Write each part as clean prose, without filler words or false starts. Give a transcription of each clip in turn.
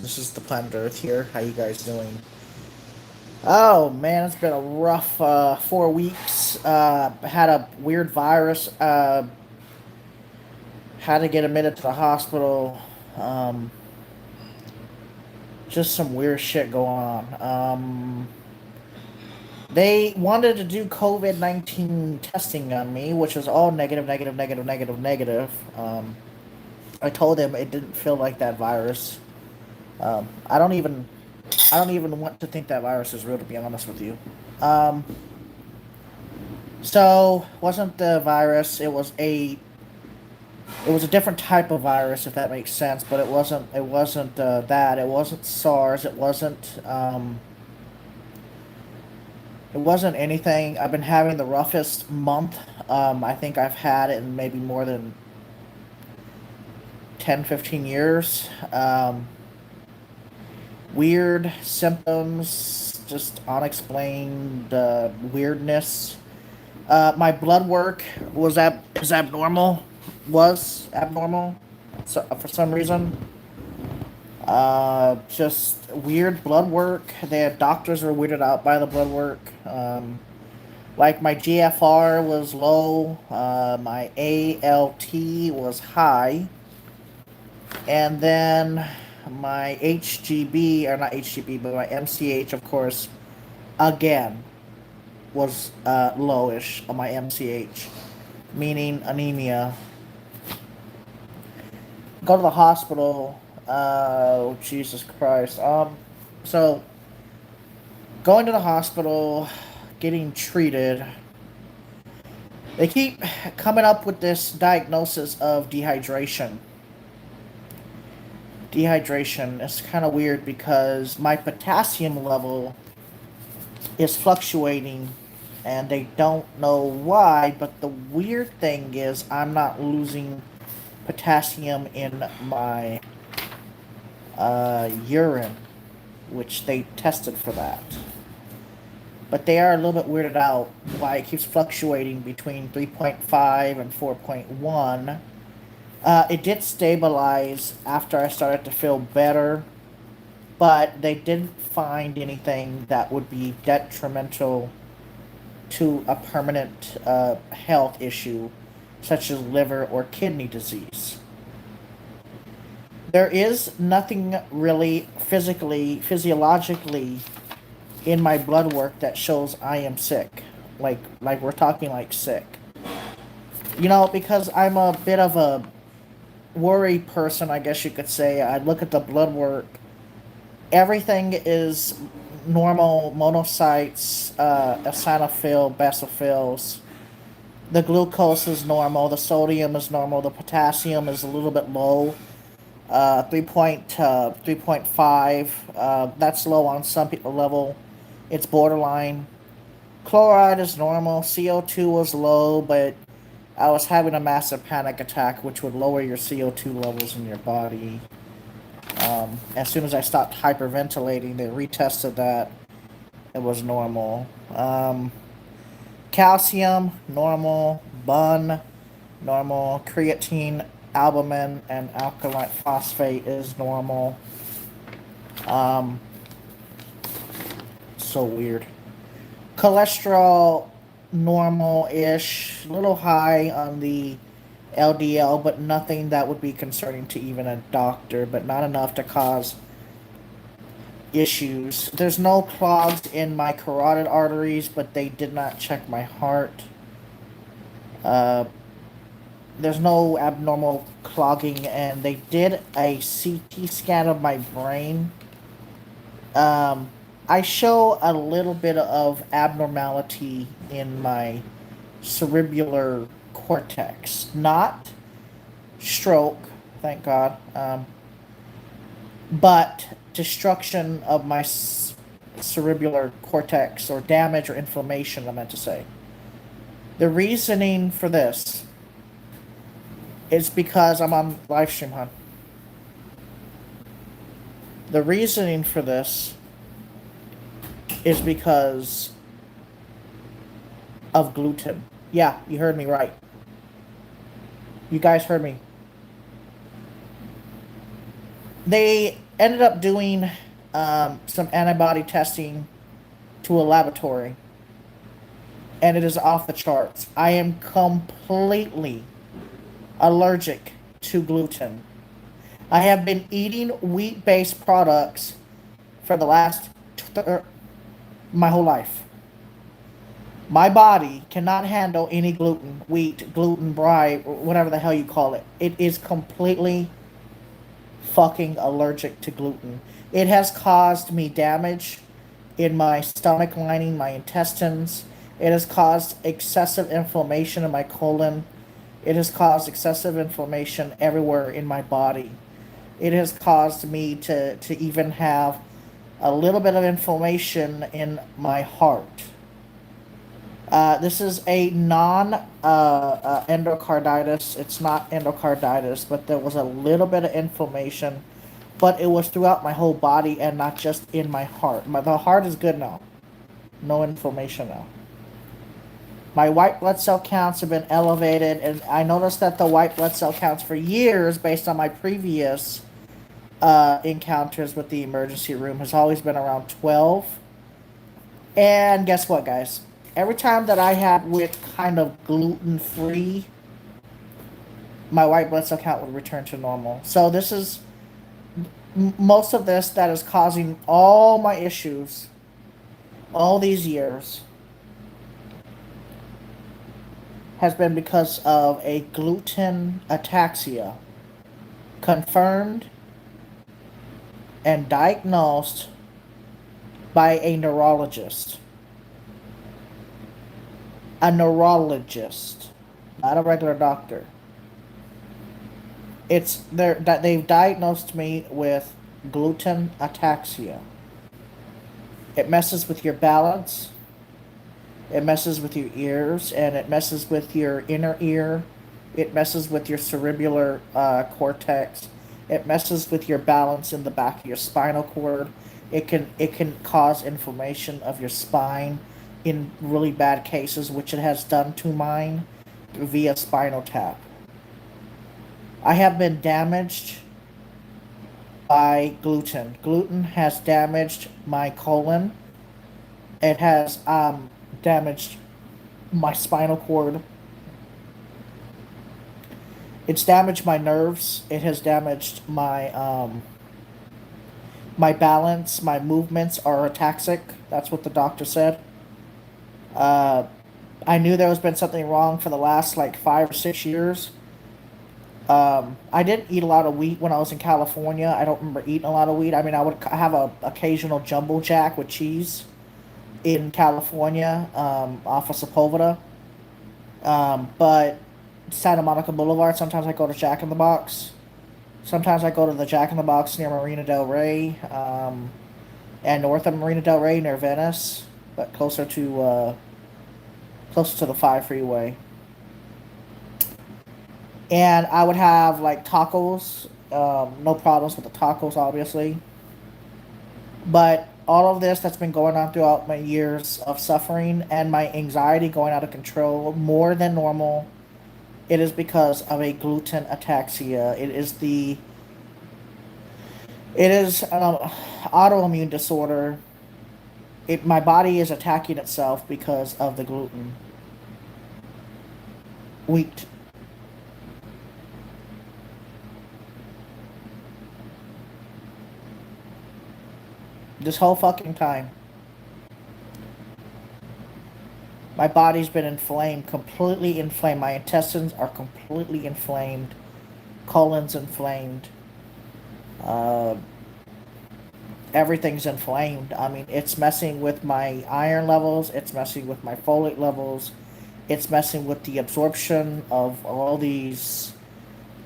This is the Planet Earth here. How you guys doing? Oh man, it's been a rough 4 weeks. Had a weird virus. Had to get admitted to the hospital. Um, just some weird shit going on. They wanted to do COVID-19 testing on me, which was all negative, negative, negative, negative, negative. I told them it didn't feel like that virus. Um, I don't even I don't even want to think that virus is real, to be honest with you. Um, so wasn't the virus? It was a different type of virus, if that makes sense. But it wasn't that. It wasn't SARS. It wasn't anything. I've been having the roughest month. I think I've had it in maybe more than 10, 15 years. Weird symptoms, just unexplained weirdness. My blood work is abnormal. Was abnormal, so, for some reason. Just weird blood work. The doctors were weirded out by the blood work. Like my GFR was low. My ALT was high, and then my HGB, or not HGB, but my MCH, of course, again was lowish on my MCH, meaning anemia. Go to the hospital. Oh, Jesus Christ. So going to the hospital, getting treated. They keep coming up with this diagnosis of dehydration. Dehydration is kind of weird because my potassium level is fluctuating and they don't know why, but the weird thing is I'm not losing potassium in my urine, which they tested for that. But they are a little bit weirded out why it keeps fluctuating between 3.5 and 4.1. It did stabilize after I started to feel better, but they didn't find anything that would be detrimental to a permanent health issue, such as liver or kidney disease. There is nothing really physiologically in my blood work that shows I am sick. Like we're talking like sick. Because I'm a bit of a worry person, I guess you could say. I look at the blood work. Everything is normal monocytes, eosinophil, basophils. The glucose is normal, the sodium is normal, the potassium is a little bit low. 3.5. That's low on some people level. It's borderline. Chloride is normal. CO2 was low, but I was having a massive panic attack, which would lower your CO2 levels in your body. As soon as I stopped hyperventilating, they retested that. It was normal. Calcium, normal. Bun, normal. Creatine, albumin, and alkaline phosphate is normal. Um, so weird. Cholesterol, normal-ish. A little high on the LDL, but nothing that would be concerning to even a doctor, but not enough to cause issues. There's no clogs in my carotid arteries, but they did not check my heart. Uh, there's no abnormal clogging, and they did a CT scan of my brain. Um, I show a little bit of abnormality in my cerebellar cortex. Not stroke, thank God, but destruction of my cerebellar cortex, or damage or inflammation, I meant to say. The reasoning for this is because I'm on live stream, hon. The reasoning for this is because of gluten. Yeah, you heard me right. You guys heard me. They ended up doing some antibody testing to a laboratory, and it is off the charts. I am completely allergic to gluten. I have been eating wheat-based products for the last my whole life. My body cannot handle any gluten, wheat, gluten, rye, whatever the hell you call it. It is completely fucking allergic to gluten. It has caused me damage in my stomach lining, my intestines. It has caused excessive inflammation in my colon. It has caused excessive inflammation everywhere in my body. It has caused me to even have a little bit of inflammation in my heart. This is a non endocarditis. It's not endocarditis, but there was a little bit of inflammation, but it was throughout my whole body and not just in my heart. The heart is good now. No inflammation now. My white blood cell counts have been elevated, and I noticed that the white blood cell counts for years, based on my previous encounters with the emergency room, has always been around 12. And guess what, guys? Every time that I had went kind of gluten free, my white blood cell count would return to normal. So this is most of this that is causing all my issues all these years has been because of a gluten ataxia confirmed and diagnosed by a neurologist. A neurologist, not a regular doctor. It's there that they've diagnosed me with gluten ataxia. It messes with your balance, it messes with your ears, and it messes with your inner ear. It messes with your cerebellar cortex. It messes with your balance in the back of your spinal cord. It can cause inflammation of your spine in really bad cases, which it has done to mine via spinal tap. I have been damaged by gluten. Gluten has damaged my colon. It has damaged my spinal cord. It's damaged my nerves. It has damaged my balance. My movements are ataxic. That's what the doctor said. Uh, I knew there was been something wrong for the last like 5 or 6 years. I didn't eat a lot of wheat when I was in California. I don't remember eating a lot of wheat. I mean, I would have a occasional jumbo jack with cheese in California, off of Sepulveda. But Santa Monica Boulevard, sometimes I go to Jack in the Box. Sometimes I go to the Jack in the Box near Marina Del Rey, and north of Marina Del Rey near Venice, but closer to the 5 freeway. And I would have like tacos. No problems with the tacos, obviously. But all of this that's been going on throughout my years of suffering and my anxiety going out of control more than normal, it is because of a gluten ataxia. It is an autoimmune disorder. My body is attacking itself because of the gluten. Wheat. This whole fucking time. My body's been inflamed, completely inflamed. My intestines are completely inflamed. Colon's inflamed. Uh, Everything's inflamed. I mean, it's messing with my iron levels. It's messing with my folate levels. It's messing with the absorption of all these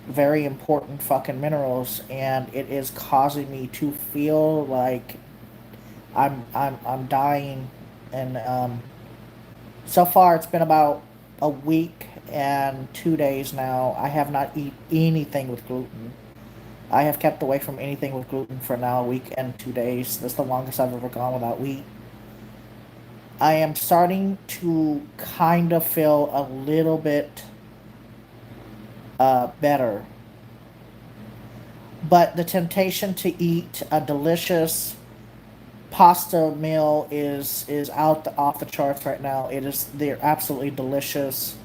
very important fucking minerals, and it is causing me to feel like I'm dying. And so far it's been about a week and 2 days now. I have not eaten anything with gluten. I have kept away from anything with gluten for now a week and 2 days. That's the longest I've ever gone without wheat. I am starting to kind of feel a little bit better. But the temptation to eat a delicious pasta meal is off the charts right now. They're absolutely delicious.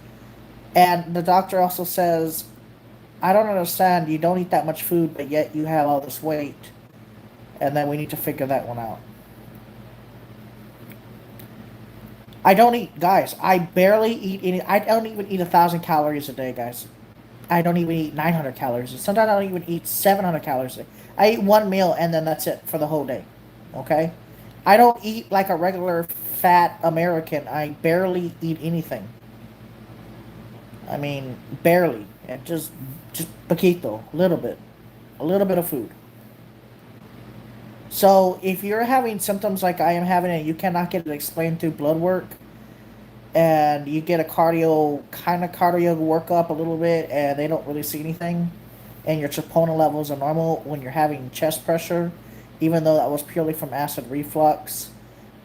And the doctor also says, I don't understand. You don't eat that much food, but yet you have all this weight. And then we need to figure that one out. I don't eat, guys. I barely eat any. I don't even eat 1,000 calories a day, guys. I don't even eat 900 calories. Sometimes I don't even eat 700 calories a day. I eat one meal and then that's it for the whole day. Okay? I don't eat like a regular fat American. I barely eat anything. I mean, barely. And just poquito, a little bit of food. So if you're having symptoms like I am having and you cannot get it explained through blood work, and you get a cardio workup a little bit, and they don't really see anything, and your troponin levels are normal when you're having chest pressure, even though that was purely from acid reflux,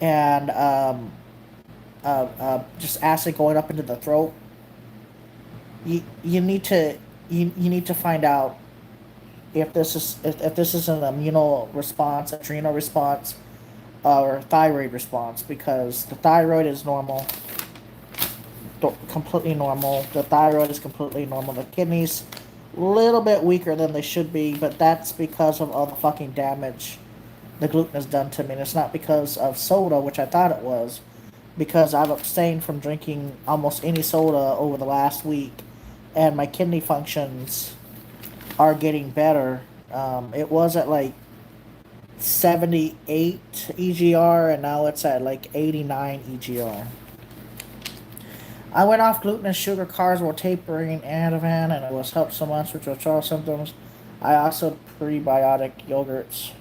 and just acid going up into the throat. You need to you need to find out if this is an immuno response, adrenal response, or thyroid response, because the thyroid is normal, completely normal. The thyroid is completely normal. The kidneys, a little bit weaker than they should be, but that's because of all the fucking damage the gluten has done to me. And it's not because of soda, which I thought it was, because I've abstained from drinking almost any soda over the last week, and my kidney functions are getting better. It was at like 78 EGR, and now it's at like 89 EGR. I went off gluten and sugar carbs while tapering Ativan, and it was helped so much with withdrawal symptoms. I also prebiotic yogurts.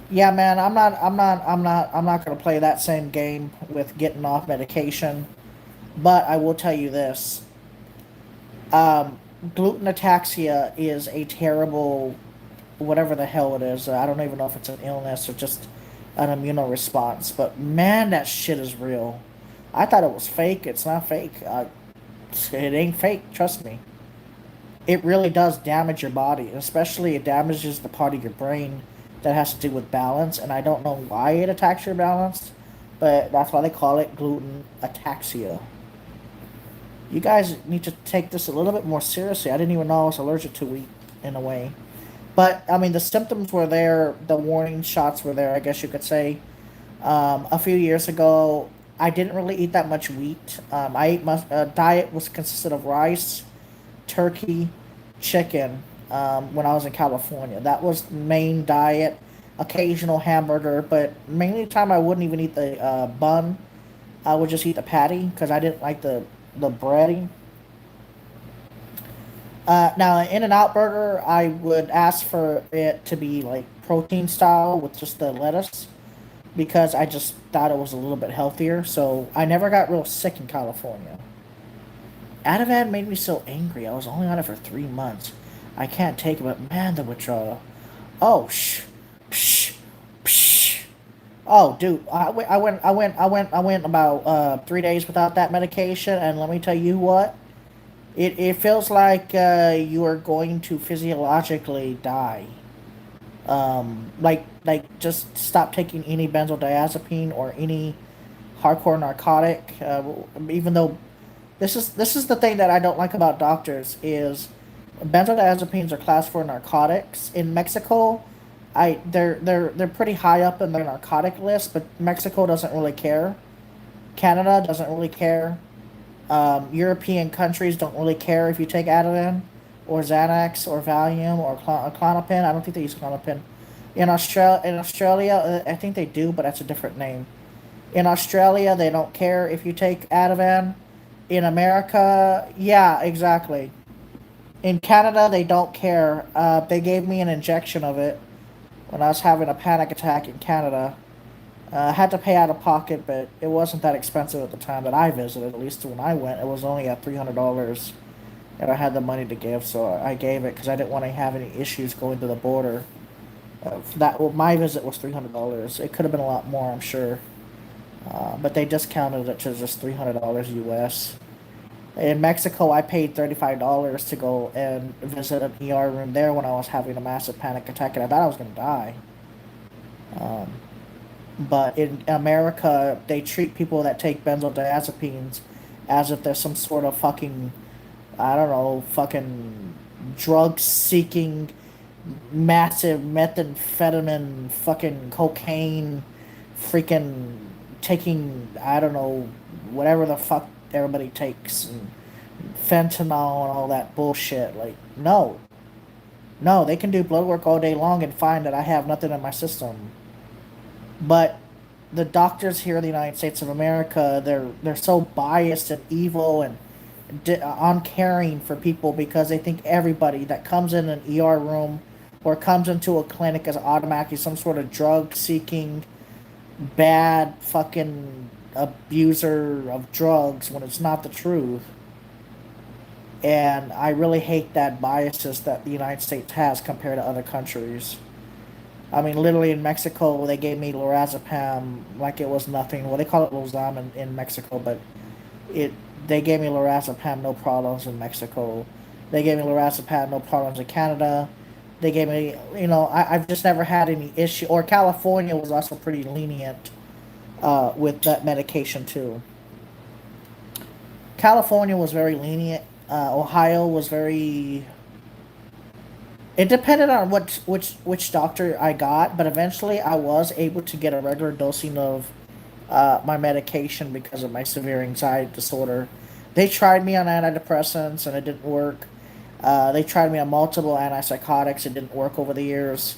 Yeah, man, I'm not gonna play that same game with getting off medication. But I will tell you this: gluten ataxia is a terrible, whatever the hell it is. I don't even know if it's an illness or just an immuno response. But man, that shit is real. I thought it was fake. It's not fake. It ain't fake. Trust me. It really does damage your body, especially it damages the part of your brain that has to do with balance. And I don't know why it attacks your balance, but that's why they call it gluten ataxia. You guys need to take this a little bit more seriously. I didn't even know I was allergic to wheat in a way. But, I mean, the symptoms were there, the warning shots were there, I guess you could say. A few years ago, I didn't really eat that much wheat. I ate my diet was consisted of rice, turkey, chicken when I was in California. That was the main diet. Occasional hamburger, but mainly the time I wouldn't even eat the bun. I would just eat the patty because I didn't like the breading. Now, an In-N-Out burger, I would ask for it to be like protein style with just the lettuce because I just thought it was a little bit healthier. So I never got real sick in California. Ativan made me so angry. I was only on it for 3 months. I can't take it, but man, the withdrawal. Oh, psh, psh. Oh, dude, I went about 3 days without that medication, and let me tell you what, it feels like you are going to physiologically die. Just stop taking any benzodiazepine or any hardcore narcotic. Even though this is the thing that I don't like about doctors is benzodiazepines are classed for narcotics in Mexico. They're pretty high up in their narcotic list, but Mexico doesn't really care. Canada doesn't really care. European countries don't really care if you take Ativan or Xanax or Valium or Klonopin. I don't think they use Klonopin. In Australia, I think they do, but that's a different name. In Australia, they don't care if you take Ativan. In America, yeah, exactly. In Canada, they don't care. They gave me an injection of it when I was having a panic attack in Canada. I had to pay out of pocket, but it wasn't that expensive at the time that I visited. At least when I went, it was only at $300, and I had the money to give, so I gave it because I didn't want to have any issues going to the border. My visit was $300. It could have been a lot more, I'm sure, but they discounted it to just $300 US. In Mexico, I paid $35 to go and visit an ER room there when I was having a massive panic attack, and I thought I was gonna die. Um, but in America, they treat people that take benzodiazepines as if they're some sort of fucking, I don't know, fucking drug seeking, massive methamphetamine, fucking cocaine, freaking taking, I don't know, whatever the fuck everybody takes, and fentanyl and all that bullshit. Like, no. No, they can do blood work all day long and find that I have nothing in my system. But the doctors here in the United States of America, they're so biased and evil and uncaring for people because they think everybody that comes in an ER room or comes into a clinic is automatically some sort of drug seeking, bad fucking abuser of drugs when it's not the truth. And I really hate that biases that the United States has compared to other countries. I mean, literally in Mexico, they gave me lorazepam like it was nothing. Well, they call it Lozam in Mexico, but it they gave me lorazepam no problems in Mexico. They gave me lorazepam no problems in Canada. They gave me, I've just never had any issue. Or California was also pretty lenient with that medication too. California was very lenient. Ohio was very. It depended on which doctor I got, but eventually I was able to get a regular dosing of my medication because of my severe anxiety disorder. They tried me on antidepressants and it didn't work. They tried me on multiple antipsychotics. It didn't work over the years.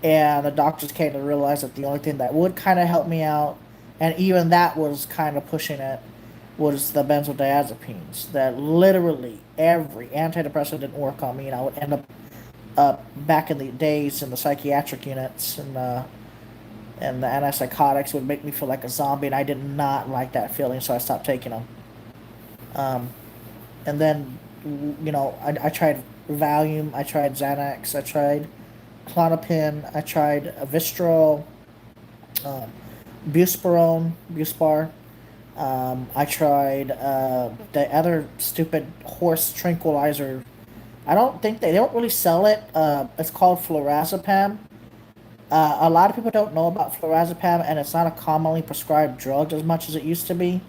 And the doctors came to realize that the only thing that would kind of help me out, and even that was kind of pushing it, was the benzodiazepines. That literally every antidepressant didn't work on me, and I would end up back in the days in the psychiatric units, and the antipsychotics would make me feel like a zombie, and I did not like that feeling, so I stopped taking them. Um, and then, I tried Valium, I tried Xanax, I tried Klonopin, I tried Vistral, um, Buspar. I tried the other stupid horse tranquilizer. I don't think they don't really sell it. It's called flurazepam. A lot of people don't know about flurazepam, and it's not a commonly prescribed drug as much as it used to be.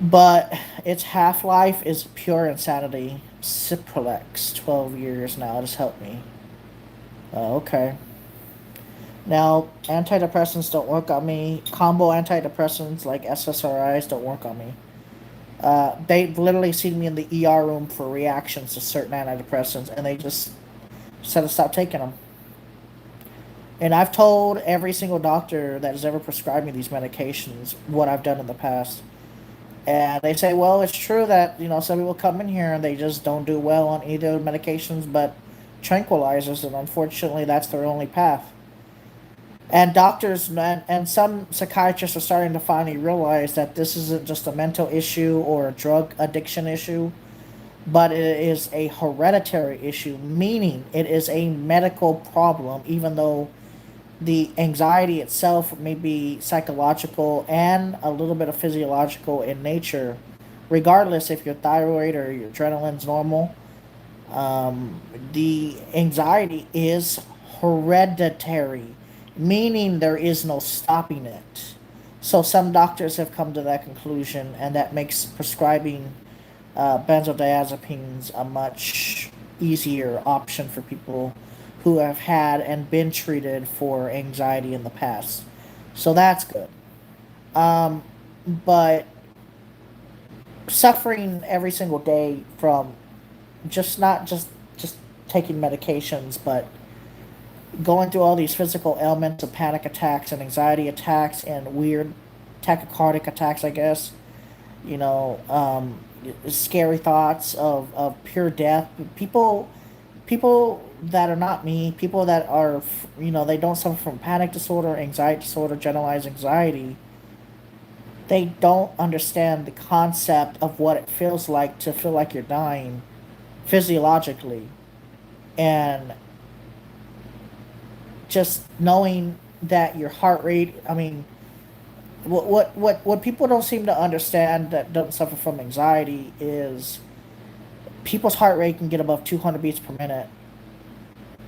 But its half life is pure insanity. Cipralex, 12 years now. Just help me. Okay. Now, antidepressants don't work on me. Combo antidepressants like SSRIs don't work on me. They've literally seen me in the ER room for reactions to certain antidepressants, and they just said to stop taking them. And I've told every single doctor that has ever prescribed me these medications what I've done in the past. And they say, well, it's true that, some people come in here and they just don't do well on either medications but tranquilizers, and unfortunately, that's their only path. And doctors and some psychiatrists are starting to finally realize that this isn't just a mental issue or a drug addiction issue, but it is a hereditary issue, meaning it is a medical problem, even though the anxiety itself may be psychological and a little bit of physiological in nature, regardless if your thyroid or your adrenaline's normal. The anxiety is hereditary, meaning there is no stopping it. So some doctors have come to that conclusion, and that makes prescribing benzodiazepines a much easier option for people who have had and been treated for anxiety in the past. So that's good. Um, but suffering every single day from not just taking medications, but going through all these physical ailments of panic attacks and anxiety attacks and weird tachycardic attacks, I guess. You know, scary thoughts of pure death. People that are not me, people that are, they don't suffer from panic disorder, anxiety disorder, generalized anxiety. They don't understand the concept of what it feels like to feel like you're dying physiologically. And just knowing that your heart rate, I mean, What people don't seem to understand that don't suffer from anxiety is people's heart rate can get above 200 beats per minute.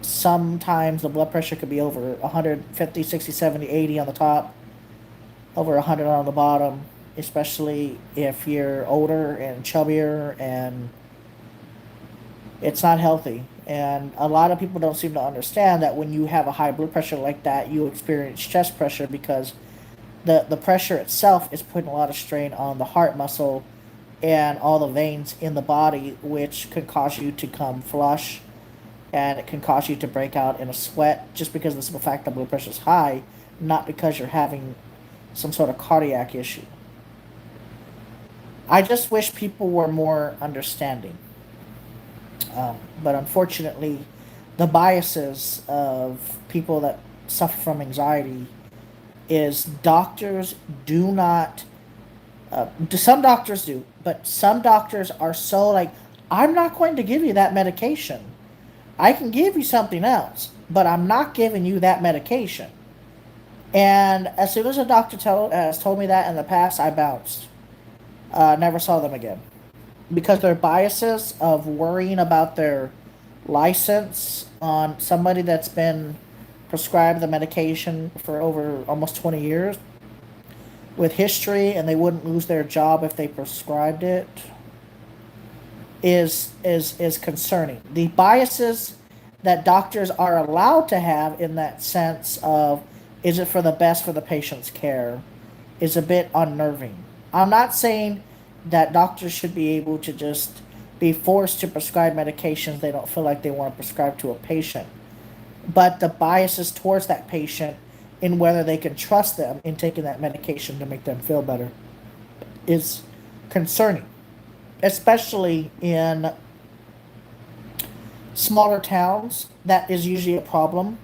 Sometimes the blood pressure could be over 150, 60, 70, 80 on the top, over 100 on the bottom, especially if you're older and chubbier, and it's not healthy. And a lot of people don't seem to understand that when you have a high blood pressure like that, you experience chest pressure because the pressure itself is putting a lot of strain on the heart muscle and all the veins in the body, which can cause you to come flush, and it can cause you to break out in a sweat just because of the simple fact that blood pressure is high, not because you're having some sort of cardiac issue. I just wish people were more understanding. But unfortunately, the biases of people that suffer from anxiety is doctors do not. Some doctors do, but some doctors are so like, I'm not going to give you that medication. I can give you something else, but I'm not giving you that medication. And as soon as a doctor has told me that in the past, I bounced. Never saw them again. Because their biases of worrying about their license on somebody that's been prescribed the medication for over almost 20 years with history, and they wouldn't lose their job if they prescribed it, is concerning. The biases that doctors are allowed to have in that sense of, is it for the best for the patient's care, is a bit unnerving. I'm not saying that doctors should be able to just be forced to prescribe medications they don't feel like they want to prescribe to a patient, but the biases towards that patient in whether they can trust them in taking that medication to make them feel better is concerning, especially in smaller towns. That is usually a problem.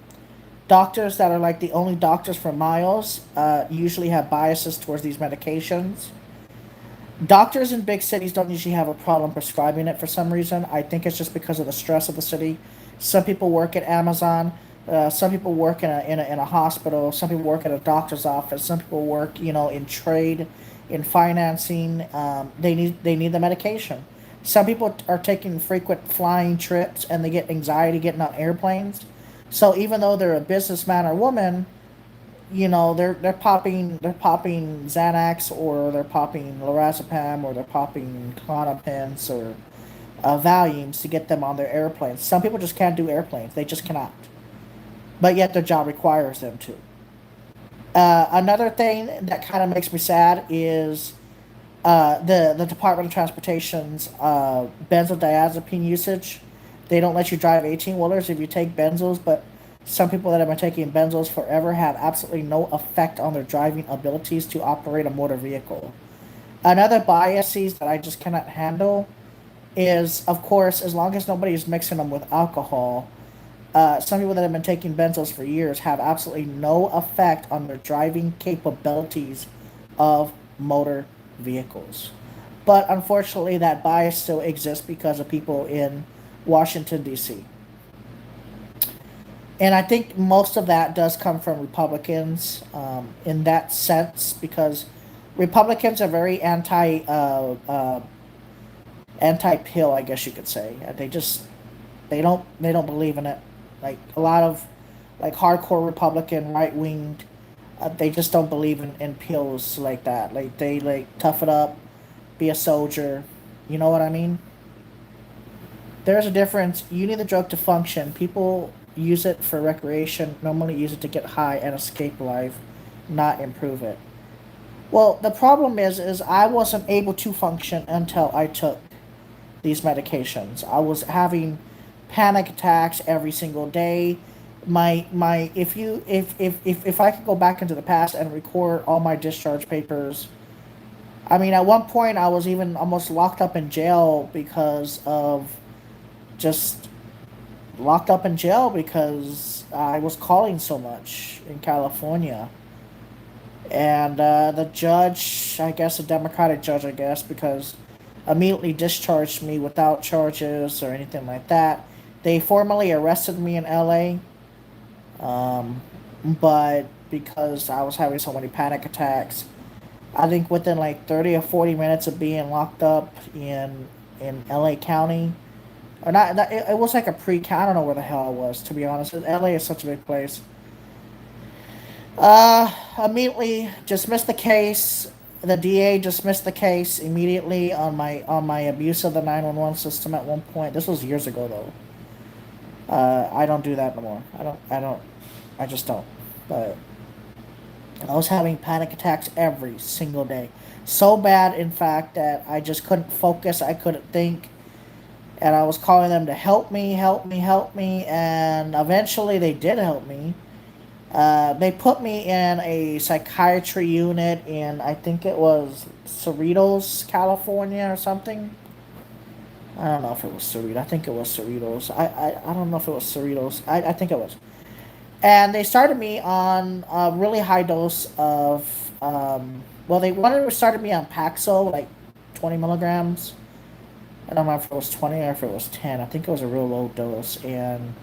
Doctors that are like the only doctors for miles usually have biases towards these medications. Doctors in big cities don't usually have a problem prescribing it for some reason. I think it's just because of the stress of the city. Some people work at Amazon. Some people work in a hospital. Some people work at a doctor's office. Some people work, in trade, in financing. They need the medication. Some people are taking frequent flying trips and they get anxiety getting on airplanes. So even though they're a businessman or woman, they're popping Xanax, or they're popping lorazepam, or they're popping Klonopins, or Valiums to get them on their airplanes. Some people just can't do airplanes; they just cannot. But yet their job requires them to. Another thing that kind of makes me sad is the Department of Transportation's benzodiazepine usage. They don't let you drive 18 wheelers if you take benzos, but some people that have been taking benzos forever have absolutely no effect on their driving abilities to operate a motor vehicle. Another biases that I just cannot handle is, of course, as long as nobody is mixing them with alcohol, some people that have been taking benzos for years have absolutely no effect on their driving capabilities of motor vehicles. But unfortunately, that bias still exists because of people in Washington, D.C. And I think most of that does come from Republicans in that sense, because Republicans are very anti pill, I guess you could say. They don't believe in it. Like a lot of like hardcore Republican right winged, they just don't believe in pills like that. Like they like tough it up, be a soldier. You know what I mean? There's a difference. You need the drug to function. People use it for recreation, normally use it to get high and escape life, not improve it. Well, the problem is I wasn't able to function until I took these medications. I was having panic attacks every single day. My if I could go back into the past and record all my discharge papers, I mean, at one point I was even almost locked up in jail because of just locked up in jail because I was calling so much in California. And the judge, I guess a Democratic judge, I guess, because immediately discharged me without charges or anything like that. They formally arrested me in LA, but because I was having so many panic attacks, I think within like 30 or 40 minutes of being locked up in LA County, or not it was like a pre-county. I don't know where the hell I was, to be honest. LA is such a big place. Immediately dismissed the case. The DA dismissed the case immediately on my abuse of the 911 system at one point. This was years ago though. I don't do that no more. I just don't. But I was having panic attacks every single day. So bad, in fact, that I just couldn't focus. I couldn't think. And I was calling them to help me, help me, help me. And eventually they did help me. They put me in a psychiatry unit in, I think it was Cerritos, California or something. I don't know if it was Cerritos. I think it was Cerritos. I don't know if it was Cerritos. I think it was. And they started me on a really high dose of, well, they wanted to start me on Paxil, like 20 milligrams. I don't know if it was 20 or if it was 10. I think it was a real low dose. And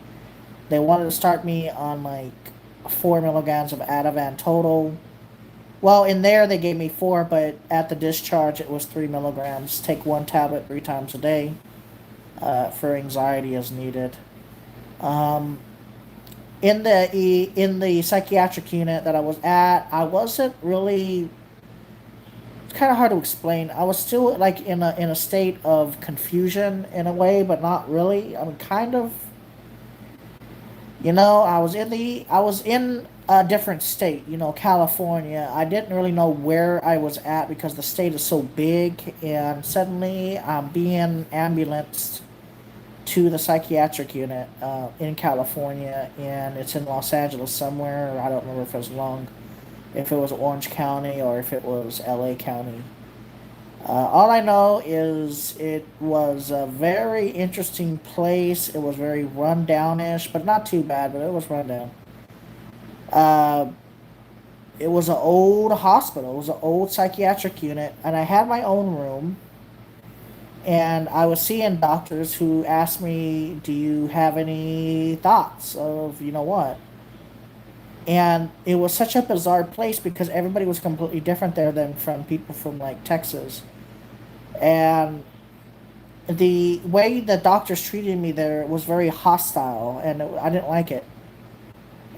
they wanted to start me on like 4 milligrams of Ativan total. Well, in there they gave me 4, but at the discharge it was 3 milligrams. Take one tablet 3 times a day for anxiety as needed. Um, in the psychiatric unit that I was at, I wasn't really. It's kind of hard to explain. I was still like in a state of confusion in a way, but not really. I mean, kind of. I was in a different state. California. I didn't really know where I was at because the state is so big, and suddenly I'm being ambulanced to the psychiatric unit in California, and it's in Los Angeles somewhere. I don't remember if it was Orange County or if it was LA County. All I know is it was a very interesting place. It was very rundownish, but not too bad, but it was rundown. Uh, it was an old hospital. It was an old psychiatric unit, and I had my own room. And I was seeing doctors who asked me, "Do you have any thoughts of what?" And it was such a bizarre place because everybody was completely different there than from people from like Texas. And the way the doctors treated me there was very hostile, and I didn't like it.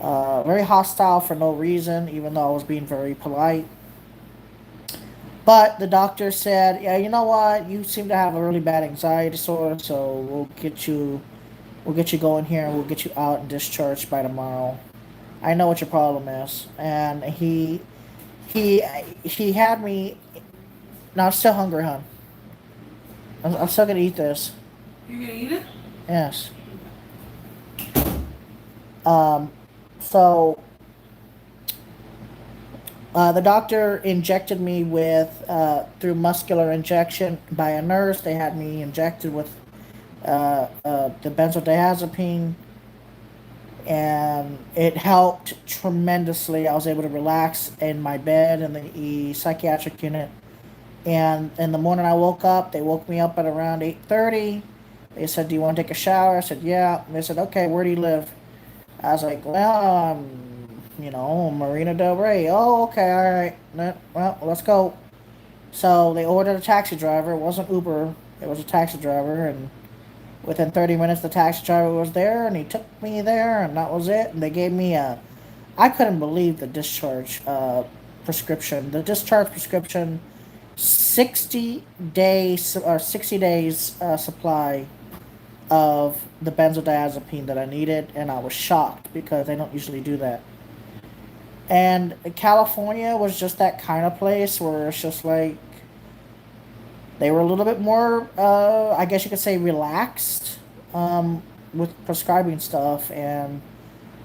Very hostile for no reason, even though I was being very polite. But the doctor said, "Yeah, you know what? You seem to have a really bad anxiety disorder, so we'll get you going here, and we'll get you out and discharged by tomorrow. I know what your problem is." And he he had me. Now I'm still hungry, hon. I'm still gonna eat this. You're gonna eat it? Yes. Um. So the doctor injected me with through muscular injection by a nurse. They had me injected with the benzodiazepine, and it helped tremendously. I was able to relax in my bed in the psychiatric unit. And in the morning I woke up, they woke me up at around 8:30. They said, "Do you want to take a shower?" I said, "Yeah." And they said, "Okay, where do you live?" I was like, "Well, Marina Del Rey." "Oh, okay, all right. Well, let's go." So they ordered a taxi driver. It wasn't Uber. It was a taxi driver, and within 30 minutes, the taxi driver was there, and he took me there, and that was it. And they gave me I couldn't believe the discharge prescription. The discharge prescription, 60 days supply of the benzodiazepine that I needed, and I was shocked because they don't usually do that. And California was just that kind of place where it's just like they were a little bit more, I guess you could say, relaxed with prescribing stuff. And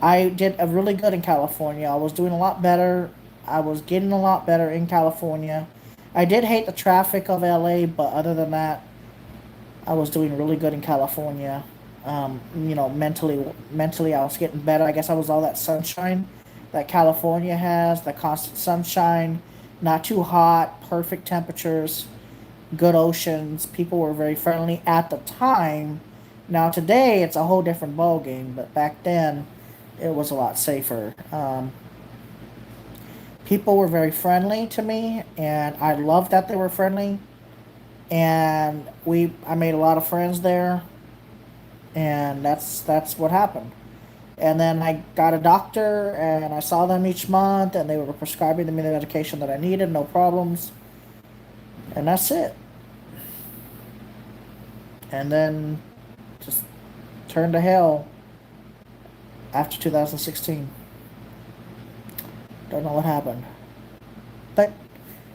I did a really good in California. I was doing a lot better. I was getting a lot better in California. I did hate the traffic of LA, but other than that, I was doing really good in California. Mentally, I was getting better. I guess I was all that sunshine that California has, the constant sunshine, not too hot, perfect temperatures, good oceans. People were very friendly at the time. Now today, it's a whole different ballgame, but back then, it was a lot safer. People were very friendly to me, and I loved that they were friendly. And I made a lot of friends there, and that's what happened. And then I got a doctor, and I saw them each month, and they were prescribing me the medication that I needed, no problems, and that's it. And then just turned to hell after 2016. Don't know what happened, but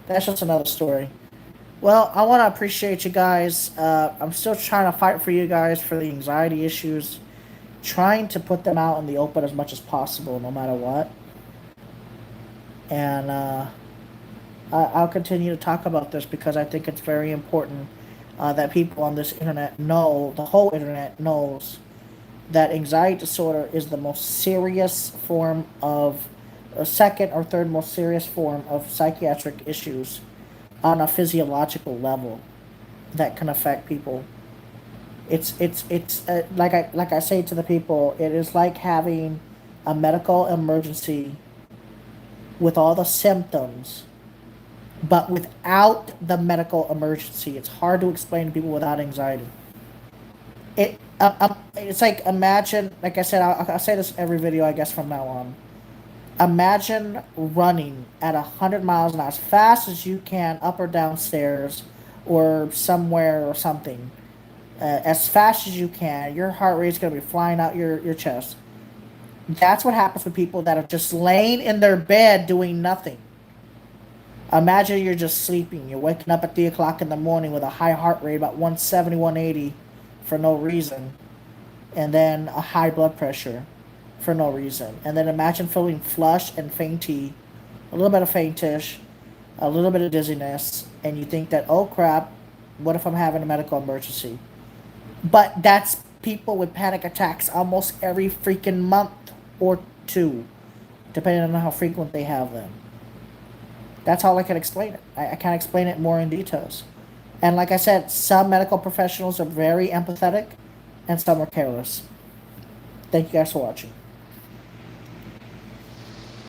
that's just another story. Well, I want to appreciate you guys. I'm still trying to fight for you guys for the anxiety issues, trying to put them out in the open as much as possible, no matter what. And I'll continue to talk about this because I think it's very important that people on this internet know, the whole internet knows, that anxiety disorder is the most serious form of, or second or third most serious form of psychiatric issues on a physiological level that can affect people. It's like I say to the people, it is like having a medical emergency with all the symptoms, but without the medical emergency. It's hard to explain to people without anxiety. It's like, imagine, like I said, I'll say this every video, I guess, from now on. Imagine running at 100 miles an hour as fast as you can up or downstairs or somewhere or something, as fast as you can. Your heart rate is going to be flying out your chest. That's what happens with people that are just laying in their bed doing nothing. Imagine you're just sleeping. You're waking up at 3 o'clock in the morning with a high heart rate, about 170, 180, for no reason, and then a high blood pressure for no reason. And then imagine feeling flush and fainty, a little bit of faintish, a little bit of dizziness, and you think that, oh crap, what if I'm having a medical emergency? But that's people with panic attacks almost every freaking month or two, depending on how frequent they have them. That's how I can explain it. I can't explain it more in details. And like I said, some medical professionals are very empathetic, and some are careless. Thank you guys for watching.